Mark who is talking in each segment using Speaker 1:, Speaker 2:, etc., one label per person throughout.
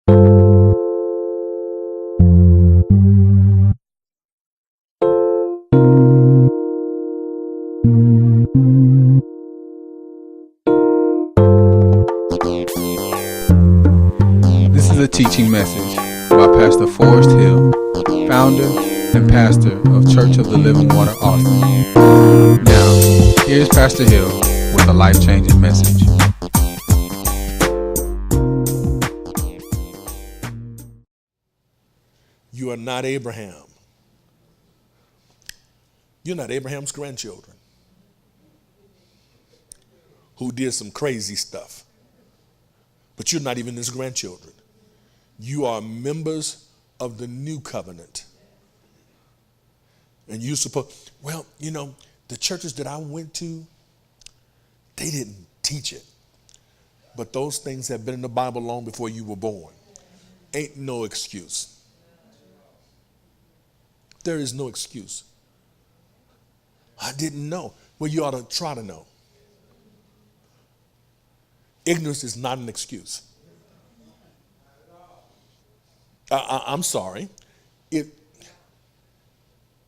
Speaker 1: This is a teaching message by Pastor Forrest Hill, founder and pastor of Church of the Living Water, Austin. Now, here's Pastor Hill with a life-changing message.
Speaker 2: You are not Abraham. You're not Abraham's grandchildren who did some crazy stuff. But you're not even his grandchildren. You are members of the new covenant. And you suppose, the churches that I went to, they didn't teach it. But those things have been in the Bible long before you were born. Ain't no excuse. There is no excuse. I didn't know. Well, you ought to try to know. Ignorance is not an excuse. I'm sorry. It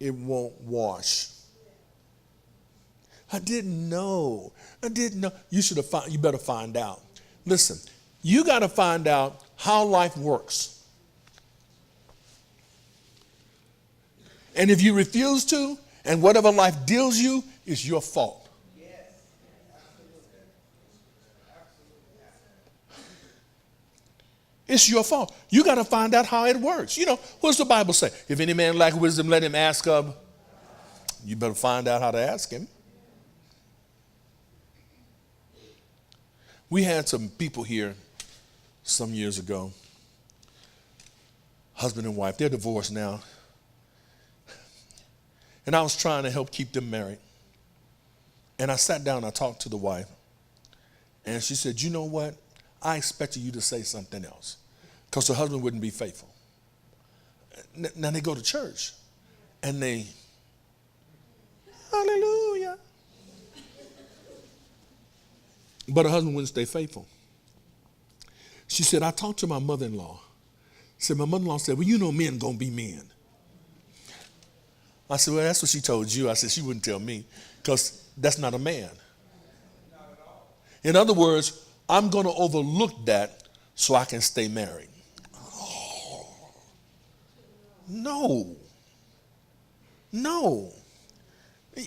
Speaker 2: won't wash. I didn't know. You better find out. Listen, you got to find out how life works. And if you refuse to, and whatever life deals you, is your fault. It's your fault. You got to find out how it works. What does the Bible say? If any man lack wisdom, let him ask of. You better find out how to ask him. We had some people here some years ago, husband and wife. They're divorced now. And I was trying to help keep them married. And I sat down and I talked to the wife. And she said, you know what? I expected you to say something else. Because her husband wouldn't be faithful. Now they go to church. And they, hallelujah. But her husband wouldn't stay faithful. She said, I talked to my mother-in-law. My mother-in-law said, well, men gonna be men. I said, well, that's what she told you. I said, she wouldn't tell me, because that's not a man. In other words, I'm going to overlook that so I can stay married. Oh, no.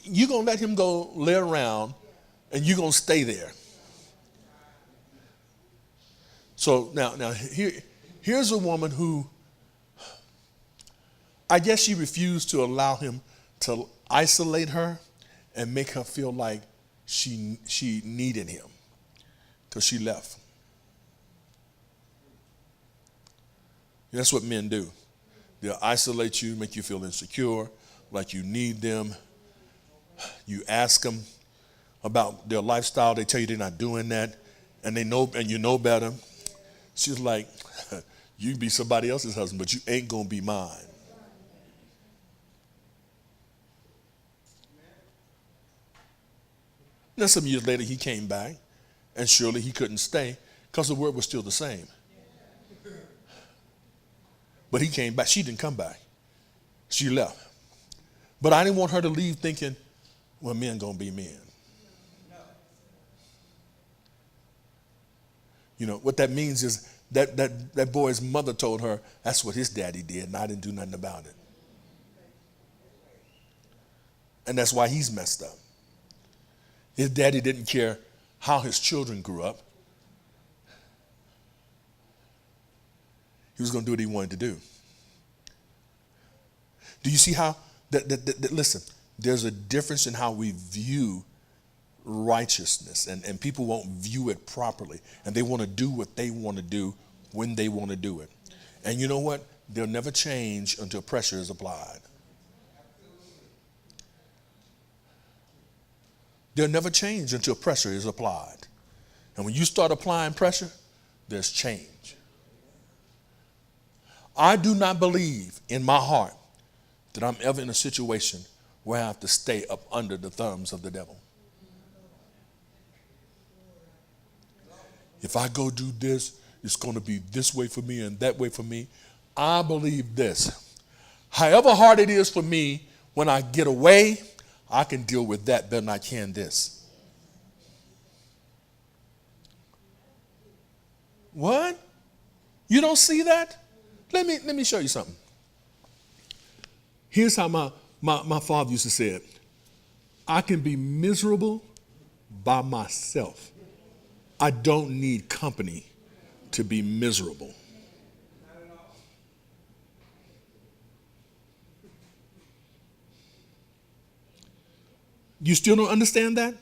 Speaker 2: You're going to let him go lay around, and you're going to stay there. So now here's a woman who, I guess she refused to allow him to isolate her and make her feel like she needed him, because she left. That's what men do. They'll isolate you, make you feel insecure, like you need them. You ask them about their lifestyle. They tell you they're not doing that, and you know better. She's like, you can be somebody else's husband, but you ain't gonna be mine. Then some years later, he came back, and surely he couldn't stay because the word was still the same. But he came back. She didn't come back. She left. But I didn't want her to leave thinking, well, men gonna be men. What that means is that boy's mother told her that's what his daddy did, and I didn't do nothing about it. And that's why he's messed up. His daddy didn't care how his children grew up. He was going to do what he wanted to do. Do you see how, listen, there's a difference in how we view righteousness, and people won't view it properly, and they want to do what they want to do when they want to do it. And you know what? They'll never change until pressure is applied. They'll never change until pressure is applied. And when you start applying pressure, there's change. I do not believe in my heart that I'm ever in a situation where I have to stay up under the thumbs of the devil. If I go do this, it's going to be this way for me and that way for me. I believe this. However hard it is for me, when I get away, I can deal with that better than I can this. What? You don't see that? Let me show you something. Here's how my father used to say it. I can be miserable by myself. I don't need company to be miserable. You still don't understand that?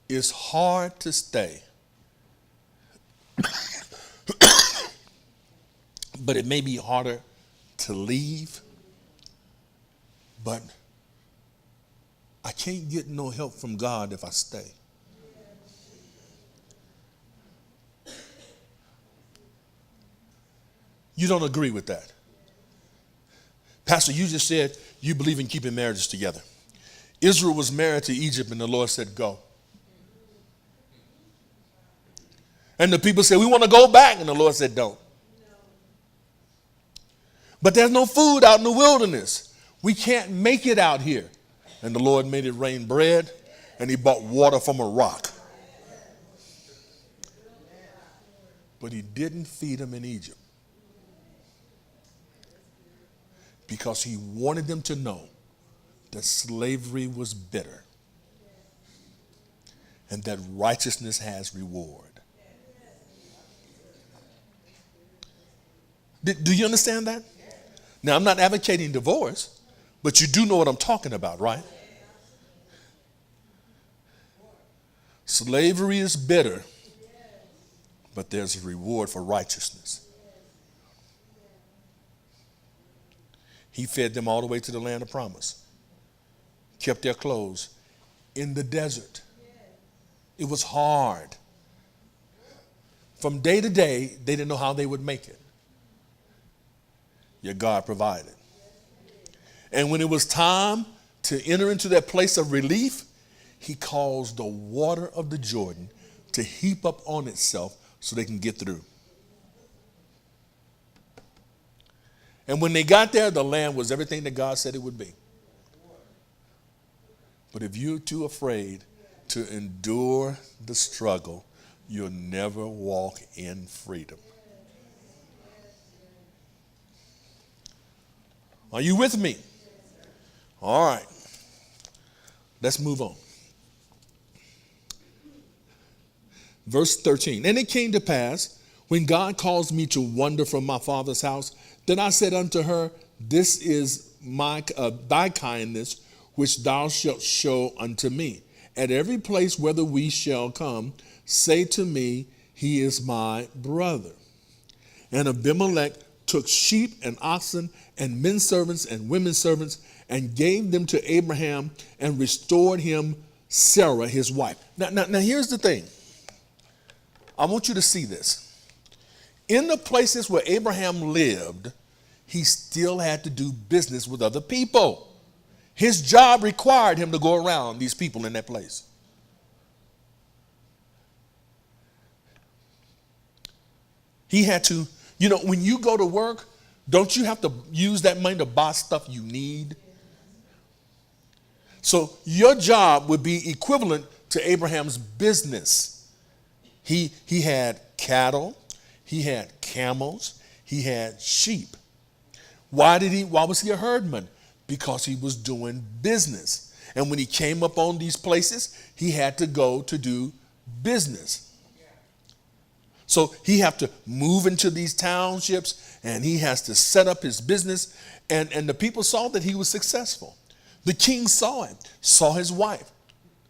Speaker 2: It's hard to stay. But it may be harder to leave. But I can't get no help from God if I stay. You don't agree with that. Pastor, you just said you believe in keeping marriages together. Israel was married to Egypt and the Lord said, go. And the people said, we want to go back. And the Lord said, don't. But there's no food out in the wilderness. We can't make it out here. And the Lord made it rain bread, and he brought water from a rock. But he didn't feed them in Egypt. Because he wanted them to know that slavery was bitter. And that righteousness has reward. Do you understand that? Now, I'm not advocating divorce, but you do know what I'm talking about, right? Slavery is bitter, but there's a reward for righteousness. He fed them all the way to the land of promise, kept their clothes in the desert. It was hard. From day to day, they didn't know how they would make it. Yet God provided. And when it was time to enter into that place of relief, he caused the water of the Jordan to heap up on itself so they can get through. And when they got there, the land was everything that God said it would be. But if you're too afraid to endure the struggle, you'll never walk in freedom. Are you with me? All right. Let's move on. Verse 13. And it came to pass, when God caused me to wander from my father's house, that I said unto her, this is thy kindness, which thou shalt show unto me. At every place whither we shall come, say to me, he is my brother. And Abimelech took sheep and oxen and men servants and women servants and gave them to Abraham and restored him Sarah, his wife. Now here's the thing. I want you to see this. In the places where Abraham lived, he still had to do business with other people. His job required him to go around these people in that place. He had to, when you go to work, don't you have to use that money to buy stuff you need? So your job would be equivalent to Abraham's business. He had cattle, he had camels, he had sheep. Why was he a herdman? Because he was doing business. And when he came up on these places, he had to go to do business. So he had to move into these townships and he has to set up his business. And the people saw that he was successful. The king saw him, saw his wife.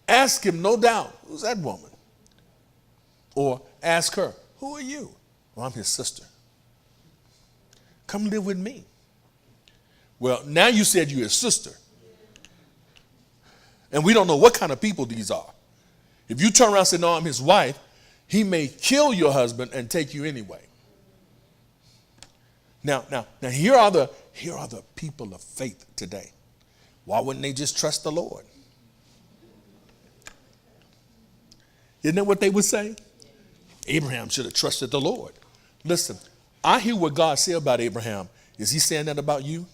Speaker 2: Ask him, no doubt, who's that woman? Or ask her, who are you? Well, I'm his sister. Come live with me. Well, now you said you're his sister. And we don't know what kind of people these are. If you turn around and say, no, I'm his wife, he may kill your husband and take you anyway. Now here are the people of faith today. Why wouldn't they just trust the Lord? Isn't that what they would say? Abraham should have trusted the Lord. Listen, I hear what God said about Abraham. Is he saying that about you?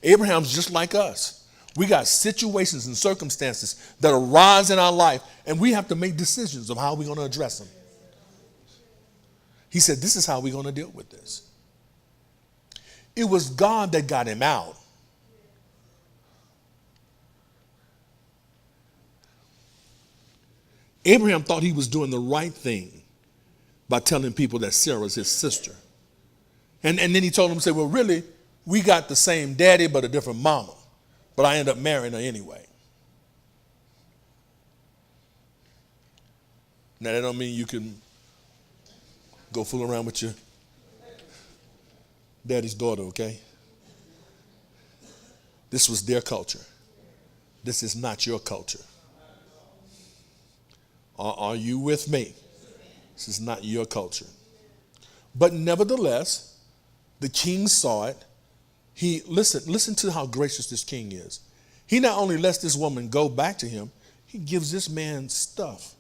Speaker 2: Abraham's just like us. We got situations and circumstances that arise in our life, and we have to make decisions of how we're going to address them. He said, this is how we're going to deal with this. It was God that got him out. Abraham thought he was doing the right thing by telling people that Sarah's his sister. And then he told them, say, well, really, we got the same daddy but a different mama. But I ended up marrying her anyway. Now, that don't mean you can go fool around with your daddy's daughter, okay? This was their culture. This is not your culture. Are you with me? This is not your culture. But nevertheless, the king saw it. Listen to how gracious this king is. He not only lets this woman go back to him, he gives this man stuff.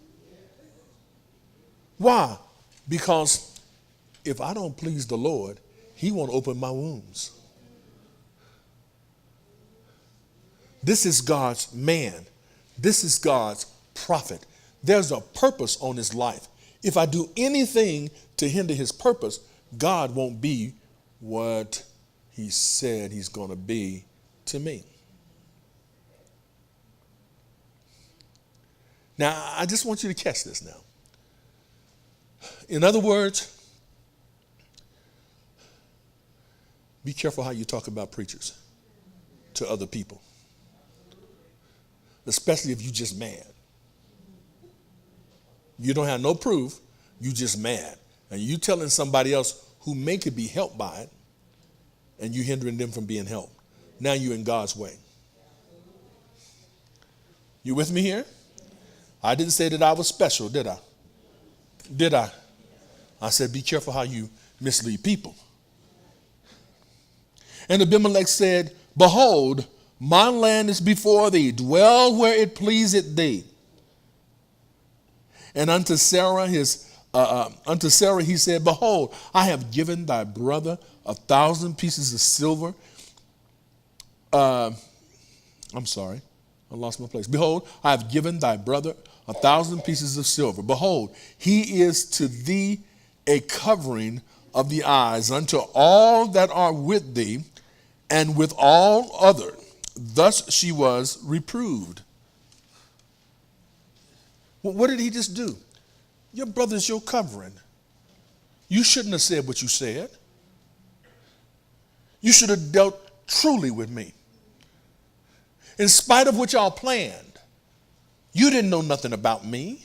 Speaker 2: Why? Because if I don't please the Lord, he won't open my wombs. This is God's man. This is God's prophet. There's a purpose on his life. If I do anything to hinder his purpose, God won't be what he said he's going to be to me. Now, I just want you to catch this now. In other words, be careful how you talk about preachers to other people, especially if you're just mad. You don't have no proof, you just mad. And you telling somebody else who may could be helped by it, and you hindering them from being helped. Now you're in God's way. You with me here? I didn't say that I was special, did I? Did I? I said, be careful how you mislead people. And Abimelech said, behold, my land is before thee. Dwell where it pleaseth thee. And unto Sarah he said, behold, I have given thy brother 1,000 pieces of silver. I'm sorry, I lost my place. Behold, I have given thy brother 1,000 pieces of silver. Behold, he is to thee a covering of the eyes unto all that are with thee, and with all other. Thus she was reproved. Well, what did he just do? Your brother's your covering. You shouldn't have said what you said. You should have dealt truly with me. In spite of what y'all planned, you didn't know nothing about me.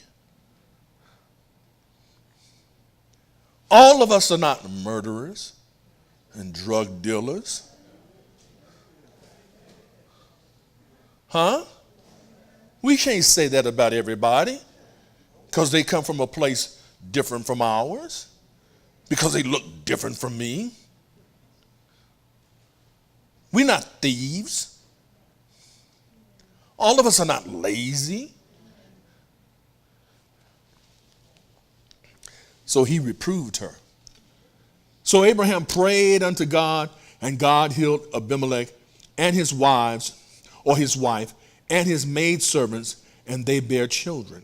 Speaker 2: All of us are not murderers and drug dealers. Huh? We can't say that about everybody because they come from a place different from ours, because they look different from me. We're not thieves. All of us are not lazy. So he reproved her. So Abraham prayed unto God, and God healed Abimelech and his wives, or his wife, and his maidservants, and they bare children.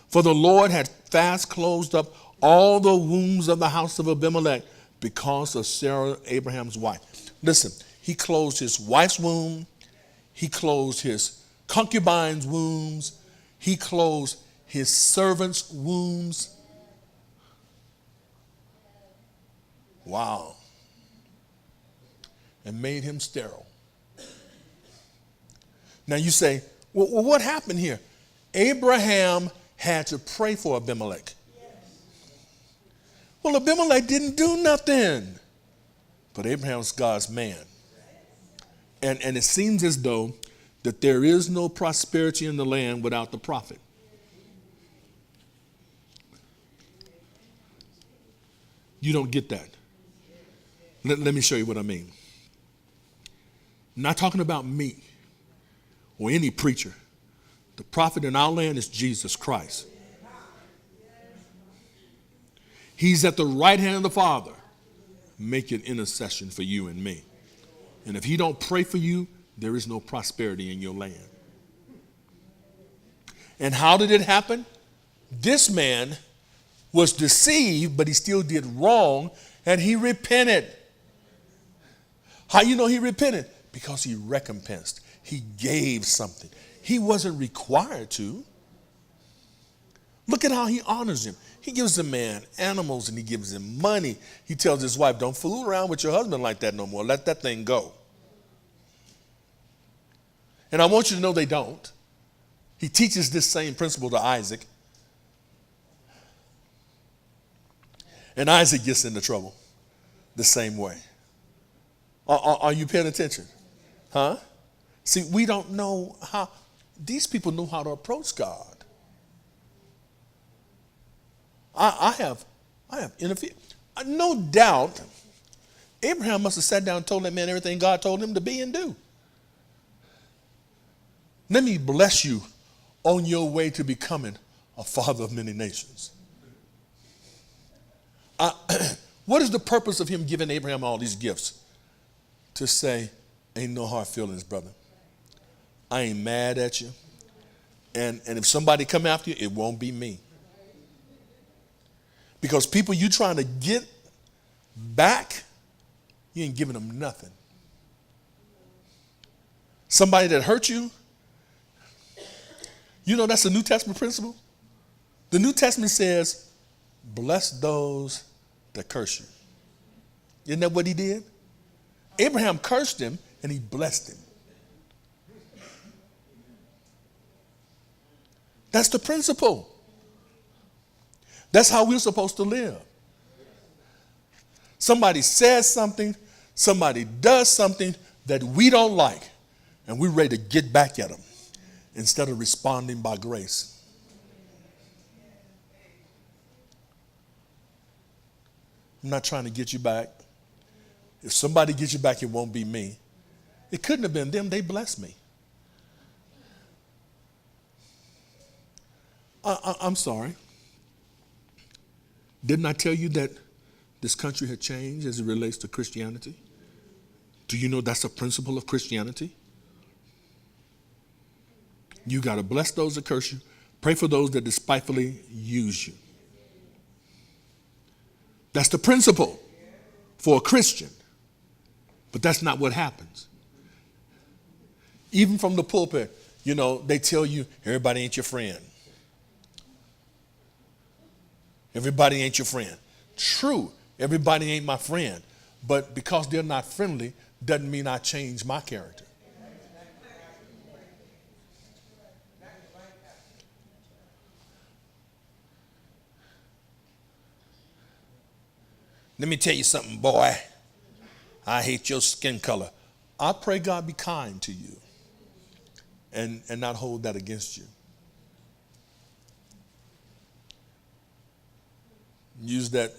Speaker 2: For the Lord had fast closed up all the wombs of the house of Abimelech because of Sarah, Abraham's wife. Listen, he closed his wife's womb. He closed his concubine's wombs. He closed his servants' wombs. Wow. And made him sterile. Now you say, well, what happened here? Abraham had to pray for Abimelech. Well, Abimelech didn't do nothing. But Abraham's God's man. And it seems as though that there is no prosperity in the land without the prophet. You don't get that. Let me show you what I mean. I'm not talking about me. or any preacher. The prophet in our land is Jesus Christ. He's at the right hand of the Father, making intercession for you and me. And if he don't pray for you, there is no prosperity in your land. And how did it happen? This man was deceived, but he still did wrong, and he repented. How you know he repented? Because he recompensed. He gave something. He wasn't required to. Look at how he honors him. He gives the man animals and he gives him money. He tells his wife, don't fool around with your husband like that no more. Let that thing go. And I want you to know they don't. He teaches this same principle to Isaac. And Isaac gets into trouble the same way. Are you paying attention? Huh? See, we don't know how. These people know how to approach God. I have interfered. No doubt, Abraham must have sat down and told that man everything God told him to be and do. Let me bless you on your way to becoming a father of many nations. What is the purpose of him giving Abraham all these gifts? To say, ain't no hard feelings, brother. I ain't mad at you. And if somebody come after you, it won't be me. Because people you trying to get back, you ain't giving them nothing. Somebody that hurt you, you know that's a New Testament principle. The New Testament says, bless those that curse you. Isn't that what he did? Abraham cursed him and he blessed him. That's the principle. That's how we're supposed to live. Somebody says something, somebody does something that we don't like, and we're ready to get back at them instead of responding by grace. I'm not trying to get you back. If somebody gets you back, it won't be me. It couldn't have been them. They blessed me. I'm sorry. Didn't I tell you that this country had changed as it relates to Christianity? Do you know that's a principle of Christianity? You got to bless those that curse you. Pray for those that despitefully use you. That's the principle for a Christian. But that's not what happens. Even from the pulpit, you know, they tell you everybody ain't your friend. Everybody ain't your friend. True, everybody ain't my friend. But because they're not friendly, doesn't mean I change my character. Let me tell you something, boy. I hate your skin color. I pray God be kind to you and not hold that against you. Use that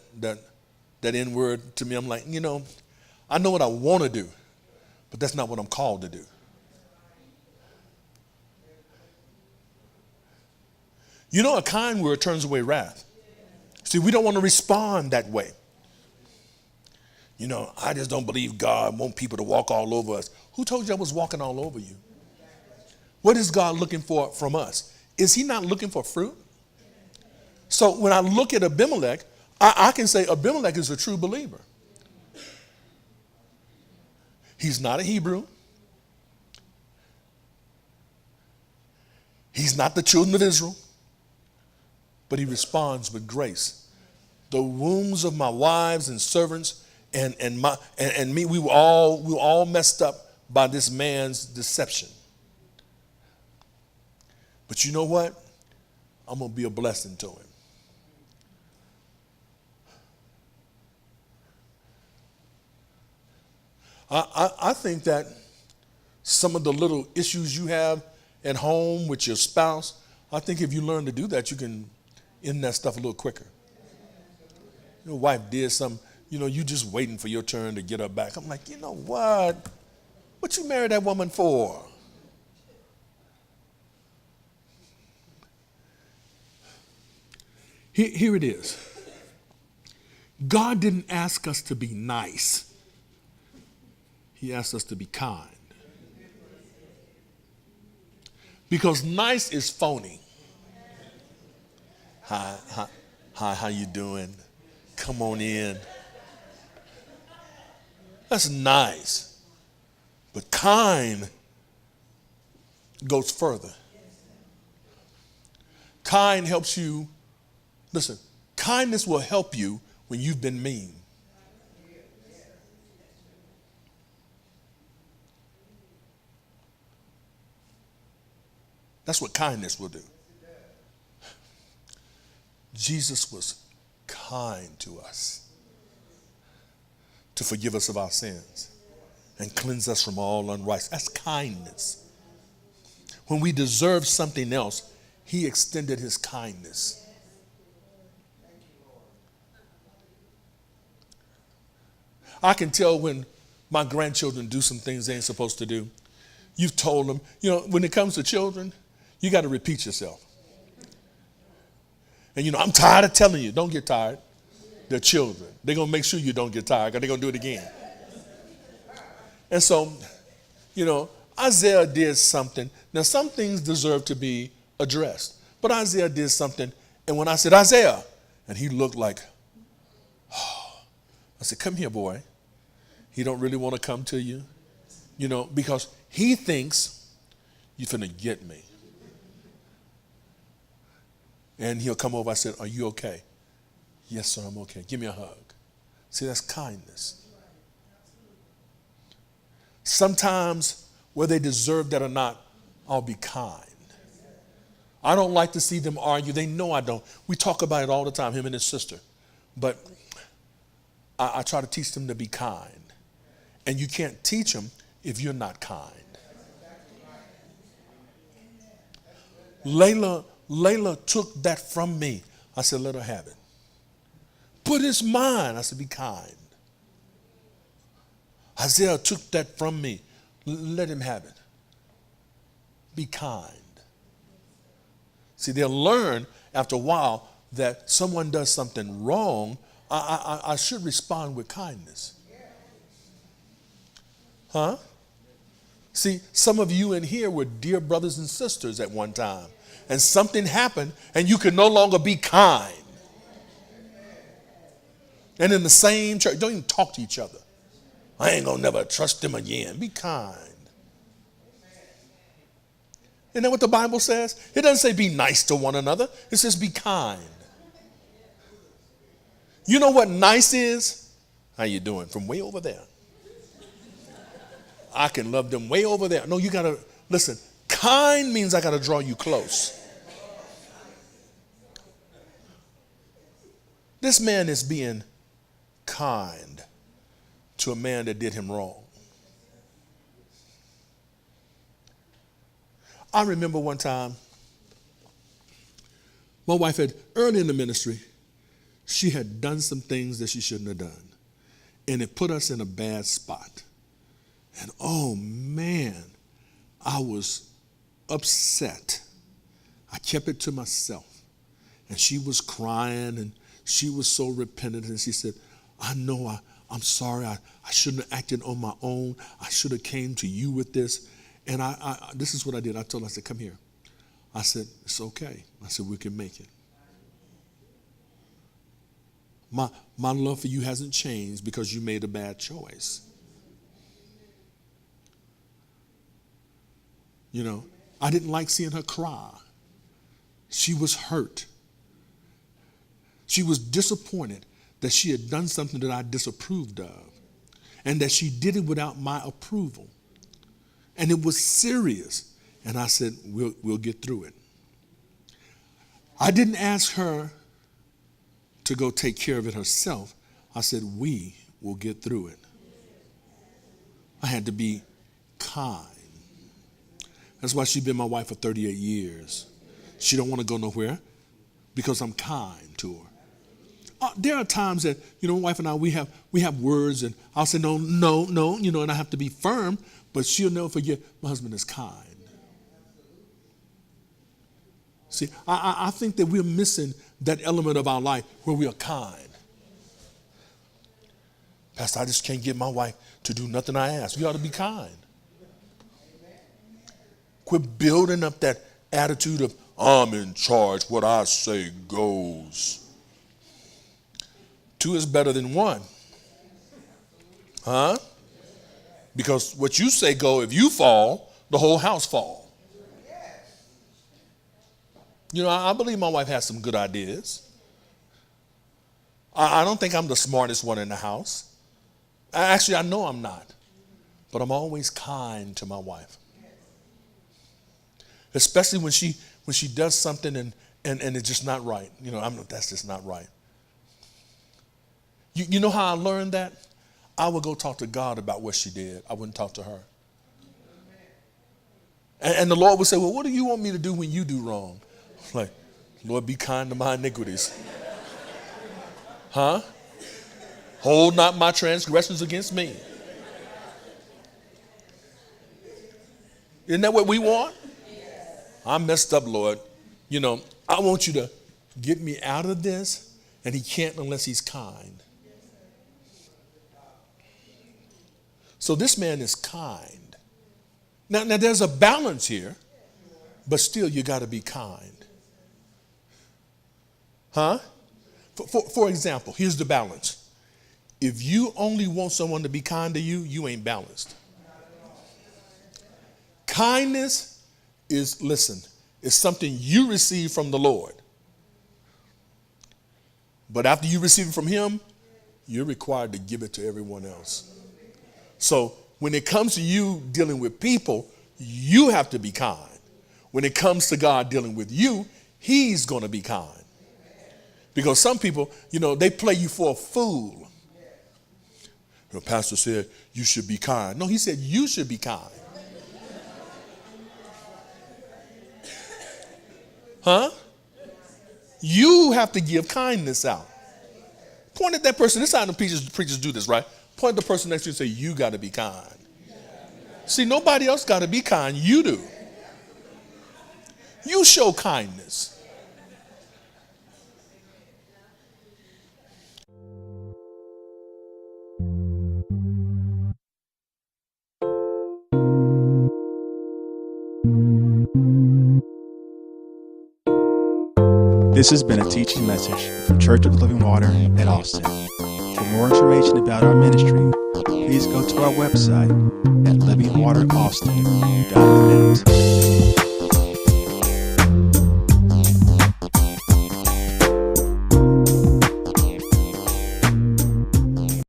Speaker 2: N word to me. I'm like, you know, I know what I want to do, but that's not what I'm called to do. You know, a kind word turns away wrath. See, we don't want to respond that way. You know, I just don't believe God wants people to walk all over us. Who told you I was walking all over you? What is God looking for from us? Is he not looking for fruit? So when I look at Abimelech, I can say Abimelech is a true believer. He's not a Hebrew. He's not the children of Israel. But he responds with grace. The wombs of my wives and servants and me, we were all messed up by this man's deception. But you know what? I'm going to be a blessing to him. I think that some of the little issues you have at home with your spouse, I think if you learn to do that, you can end that stuff a little quicker. Your wife did something, you know, you just waiting for your turn to get her back. I'm like, you know what? What you married that woman for? Here it is. God didn't ask us to be nice. He asked us to be kind. Because nice is phony. Hi, how you doing? Come on in. That's nice. But kind goes further. Kind helps you. Listen, kindness will help you when you've been mean. That's what kindness will do. Jesus was kind to us to forgive us of our sins and cleanse us from all unrighteousness. That's kindness. When we deserve something else, he extended his kindness. I can tell when my grandchildren do some things they ain't supposed to do. You've told them, when it comes to children, you got to repeat yourself. And I'm tired of telling you. Don't get tired. They're children. They're going to make sure you don't get tired because they're going to do it again. And so, Isaiah did something. Now, some things deserve to be addressed. But Isaiah did something. And when I said, Isaiah, and he looked like, oh, I said, come here, boy. He don't really want to come to you, because he thinks you're finna get me. And he'll come over. I said, are you okay? Yes, sir, I'm okay. Give me a hug. See, that's kindness. Sometimes, whether they deserve that or not, I'll be kind. I don't like to see them argue. They know I don't. We talk about it all the time, him and his sister. But I try to teach them to be kind. And you can't teach them if you're not kind. Layla took that from me. I said, let her have it. But it's mine. I said, be kind. Isaiah took that from me. Let him have it. Be kind. See, they'll learn after a while that someone does something wrong. I should respond with kindness. Huh? See, some of you in here were dear brothers and sisters at one time. And something happened and you can no longer be kind. And in the same church, don't even talk to each other. I ain't gonna never trust them again. Be kind. Isn't that what the Bible says? It doesn't say be nice to one another. It says be kind. You know what nice is? How you doing? From way over there. I can love them way over there. No, you gotta, listen, kind means I gotta draw you close. This man is being kind to a man that did him wrong. I remember one time, my wife had, early in the ministry, she had done some things that she shouldn't have done. And it put us in a bad spot. And oh man, I was upset. I kept it to myself. And she was crying and she was so repentant. And she said, I know I'm sorry. I shouldn't have acted on my own. I should have came to you with this. And I this is what I did. I told her, I said, come here. I said, it's okay. I said, we can make it. My love for you hasn't changed because you made a bad choice. I didn't like seeing her cry. She was hurt. She was disappointed that she had done something that I disapproved of and that she did it without my approval. And it was serious. And I said, we'll get through it. I didn't ask her to go take care of it herself. I said, we will get through it. I had to be kind. That's why she's been my wife for 38 years. She don't want to go nowhere because I'm kind to her. There are times that, my wife and I, we have words and I'll say, no, and I have to be firm, but she'll never forget my husband is kind. See, I think that we're missing that element of our life where we are kind. Pastor, I just can't get my wife to do nothing I ask. We ought to be kind. Quit building up that attitude of, I'm in charge, what I say goes. 2 is better than 1. Huh? Because what you say go, if you fall, the whole house fall. You know, I believe my wife has some good ideas. I don't think I'm the smartest one in the house. Actually, I know I'm not. But I'm always kind to my wife. Especially when she does something and it's just not right. You know, that's just not right. You know how I learned that? I would go talk to God about what she did. I wouldn't talk to her. And the Lord would say, well, what do you want me to do when you do wrong? Like, Lord, be kind to my iniquities. Huh? Hold not my transgressions against me. Isn't that what we want? I'm messed up, Lord. You know, I want you to get me out of this, and he can't unless he's kind. So this man is kind. Now there's a balance here, but still you got to be kind. Huh? For example, here's the balance. If you only want someone to be kind to you, you ain't balanced. Kindness is something you receive from the Lord. But after you receive it from him, you're required to give it to everyone else. So when it comes to you dealing with people, you have to be kind. When it comes to God dealing with you, he's going to be kind. Because some people, you know, they play you for a fool. The pastor said, you should be kind. No, he said, you should be kind. Huh? You have to give kindness out. Point at that person. This is how the preachers do this, right? Point at the person next to you and say, you got to be kind. See, nobody else got to be kind. You do. You show kindness.
Speaker 3: This has been a teaching message from Church of the Living Water at Austin. For more information about our ministry, please go to our website at livingwateraustin.net.